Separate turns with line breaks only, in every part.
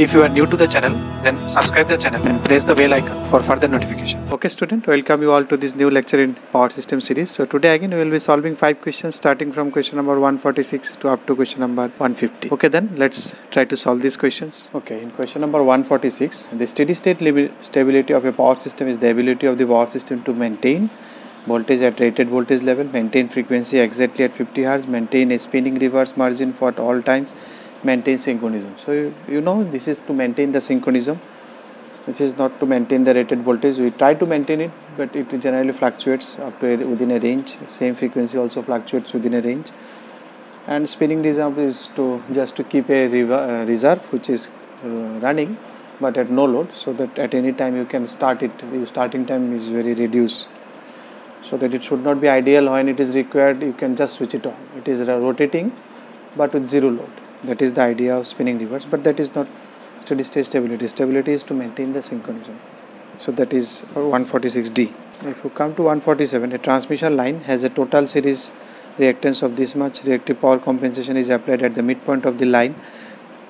If you are new to the channel, then subscribe the channel and press the bell icon for further notification. Okay student, welcome you all to this new lecture in power system series. So today again we will be solving 5 questions starting from question number 146 to up to question number 150. Okay, then let's try to solve these questions. Okay, in question number 146, the steady state stability of a power system is the ability of the power system to maintain voltage at rated voltage level, maintain frequency exactly at 50 Hz, maintain a spinning reverse margin for all times, maintain synchronism. So you know this is to maintain the synchronism, which is not to maintain the rated voltage. We try to maintain it, but it generally fluctuates up to within a range. Same frequency also fluctuates within a range. And spinning reserve is to just to keep a reserve which is running but at no load, so that at any time you can start it. The starting time is very reduced, so that it should not be ideal. When it is required, you can just switch it on. It is rotating but with zero load. That is the idea of spinning reverse, but that is not steady state stability. Stability is to maintain the synchronism. So that is 146D. If you come to 147, a transmission line has a total series reactance of this much. Reactive power compensation is applied at the midpoint of the line.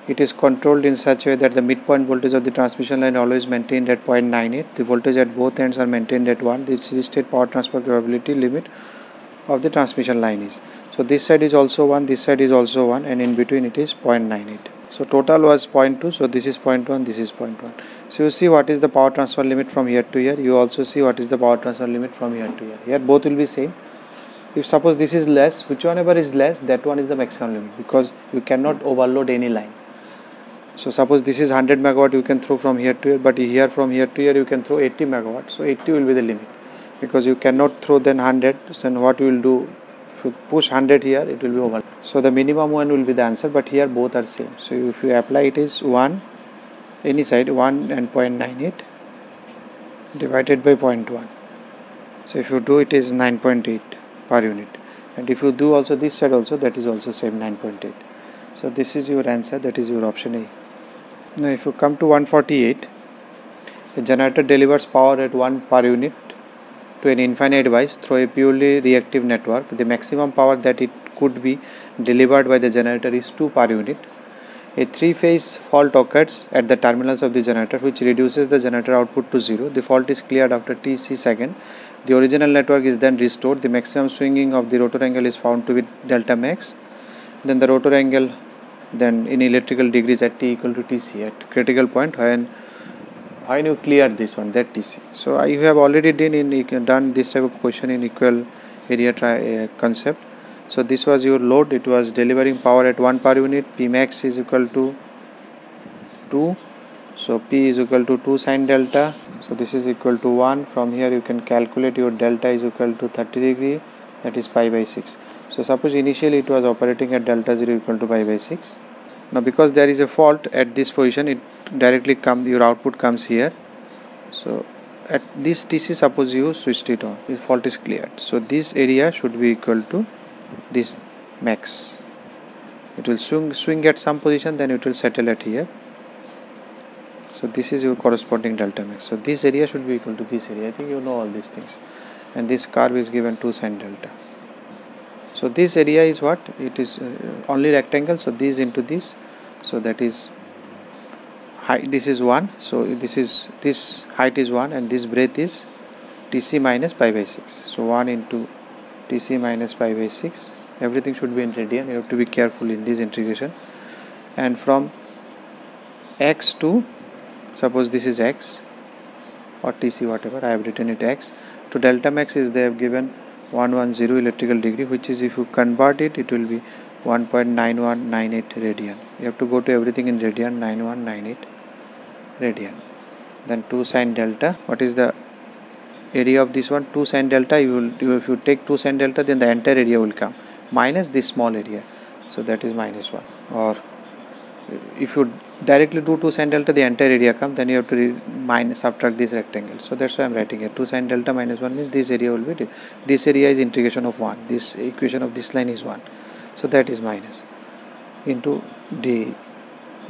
It is controlled in such a way that the midpoint voltage of the transmission line always maintained at 0.98. The voltage at both ends are maintained at 1. The steady state power transfer capability limit of the transmission line is. So this side is also 1, this side is also 1, and in between it is 0.98. So total was 0.2, so this is 0.1, this is 0.1. So you see what is the power transfer limit from here to here. You also see what is the power transfer limit from here to here. Here both will be same. If suppose this is less, whichever is less, that one is the maximum limit, because you cannot overload any line. So suppose this is 100 megawatt, you can throw from here to here, but here from here to here you can throw 80 megawatt. So 80 will be the limit, because you cannot throw then 100. So what you will do, if you push 100 here, it will be over. So the minimum one will be the answer, but here both are same. So if you apply, it is 1, any side 1 and 0.98 divided by 0.1. So if you do, it is 9.8 per unit. And if you do also this side also, that is also same 9.8. So this is your answer, that is your option A. Now if you come to 148, a generator delivers power at 1 per unit to an infinite device through a purely reactive network. The maximum power that it could be delivered by the generator is 2 per unit. A 3-phase fault occurs at the terminals of the generator, which reduces the generator output to 0. The fault is cleared after Tc second. The original network is then restored. The maximum swinging of the rotor angle is found to be delta max. Then the rotor angle then in electrical degrees at T equal to Tc at critical point when you clear this one, that Tc. So you have already done this type of question in equal area concept. So this was your load. It was delivering power at 1 per unit. P max is equal to 2. So P is equal to 2 sin delta. So this is equal to 1. From here you can calculate your delta is equal to 30 degree, that is pi by 6. So suppose initially it was operating at delta 0 equal to pi by 6. Now because there is a fault at this position, it directly comes, your output comes here. So at this Tc, suppose you switched it on, the fault is cleared. So this area should be equal to this max. It will swing at some position, then it will settle at here. So this is your corresponding delta max. So this area should be equal to this area. I think you know all these things. And this curve is given 2 sin delta. So this area is what? It is only rectangle. So this into this. So that is height. This is 1. So this height is 1, and this breadth is Tc minus pi by 6. So 1 into Tc minus pi by 6. Everything should be in radian. You have to be careful in this integration. And from x to, suppose this is x or Tc, whatever I have written it x, to delta max is they have given 110 electrical degree, which is, if you convert it, it will be 1.9198 radian. You have to go to everything in radian, 9198 radian. Then 2 sin delta. What is the area of this one? 2 sin delta. If you take 2 sin delta, then the entire area will come minus this small area. So that is minus 1. Or if you directly do 2 sin delta, the entire area comes, then you have to subtract this rectangle. So that's why I am writing here 2 sin delta minus 1 means this area will be, this area is integration of 1, this equation of this line is 1, so that is minus into d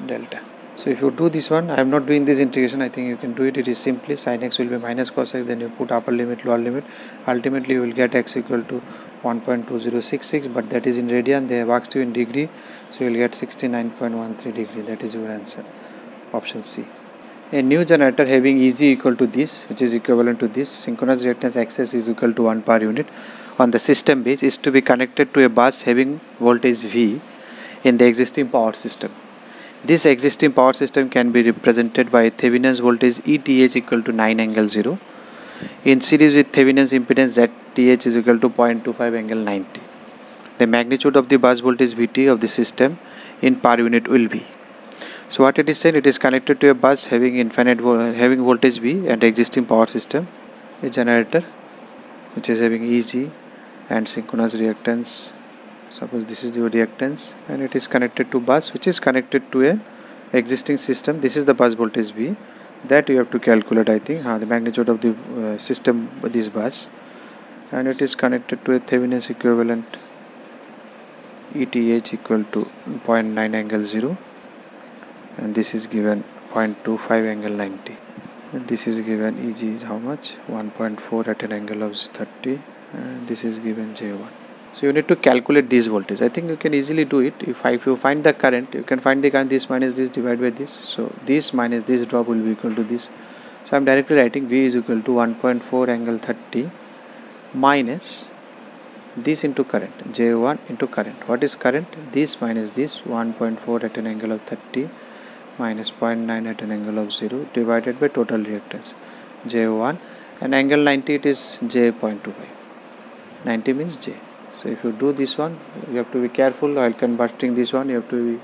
delta. So if you do this one, I am not doing this integration, I think you can do it. It is simply sin x will be minus cos x, then you put upper limit, lower limit, ultimately you will get x equal to 1.2066, but that is in radian. They have asked you in degree, so you will get 69.13 degree. That is your answer. option C. A new generator having Eg equal to this, which is equivalent to this, synchronous reactance Xs is equal to 1 per unit on the system base, is to be connected to a bus having voltage V in the existing power system. This existing power system can be represented by Thevenin's voltage ETH equal to 9 angle 0 in series with Thevenin's impedance ZTH is equal to 0.25 angle 90. The magnitude of the bus voltage Vt of the system in per unit will be. So what it is said, it is connected to a bus having having voltage V and existing power system, a generator which is having Eg and synchronous reactance. Suppose this is the reactance, and it is connected to bus which is connected to a existing system. This is the bus voltage V that you have to calculate, I think, the magnitude of the system, this bus, and it is connected to a Thevenin's equivalent ETH equal to 0.9 angle 0, and this is given 0.25 angle 90, and this is given Eg is how much, 1.4 at an angle of 30, and this is given J1. So you need to calculate this voltage. I think you can easily do it. If you find the current, you can find the current, this minus this divided by this. So this minus this drop will be equal to this. So I am directly writing V is equal to 1.4 angle 30 minus this into current, J1 into current. What is current? This minus this, 1.4 at an angle of 30 minus 0.9 at an angle of 0 divided by total reactance, J1, and angle 90 it is J.25. 90 means J. So if you do this one, you have to be careful while converting this one. You have to be,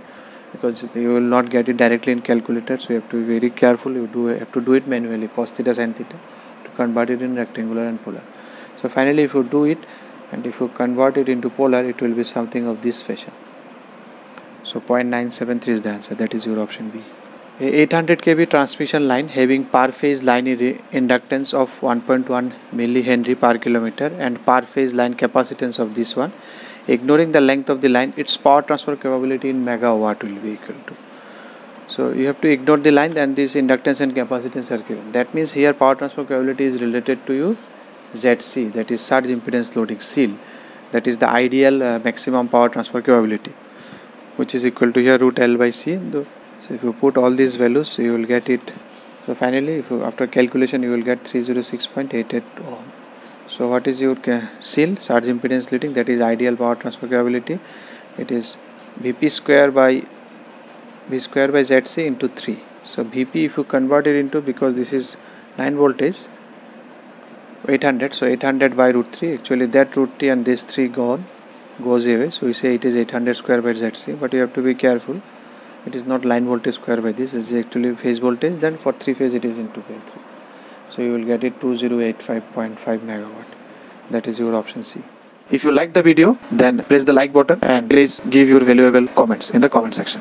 because you will not get it directly in calculator, so you have to be very careful. You have to do it manually, cos theta sin theta, to convert it in rectangular and polar. So finally, if you do it and if you convert it into polar, it will be something of this fashion. So 0.973 is the answer. That is your option B. A 800 kV transmission line having per phase line inductance of 1.1 millihenry per kilometer and per phase line capacitance of this one, ignoring the length of the line, its power transfer capability in megawatt will be equal to. So you have to ignore the line, and this inductance and capacitance are given. That means here power transfer capability is related to your ZC, that is surge impedance loading seal, that is the ideal maximum power transfer capability, which is equal to here root L by C. So if you put all these values, you will get it. So finally, if you, after calculation, you will get 306.88 ohm. So what is your seal, surge impedance leading, that is ideal power transfer capability. It is Vp square by V square by Zc into 3. So Vp, if you convert it into, because this is line voltage 800, so 800 by root 3, actually that root 3 and this 3 goes away, so we say it is 800 square by Zc, but you have to be careful. It is not line voltage square by this, is actually phase voltage, then for 3 phase it is into by 3. So you will get it 2085.5 megawatt. That is your option C. If you like the video, then press the like button and please give your valuable comments in the comment section.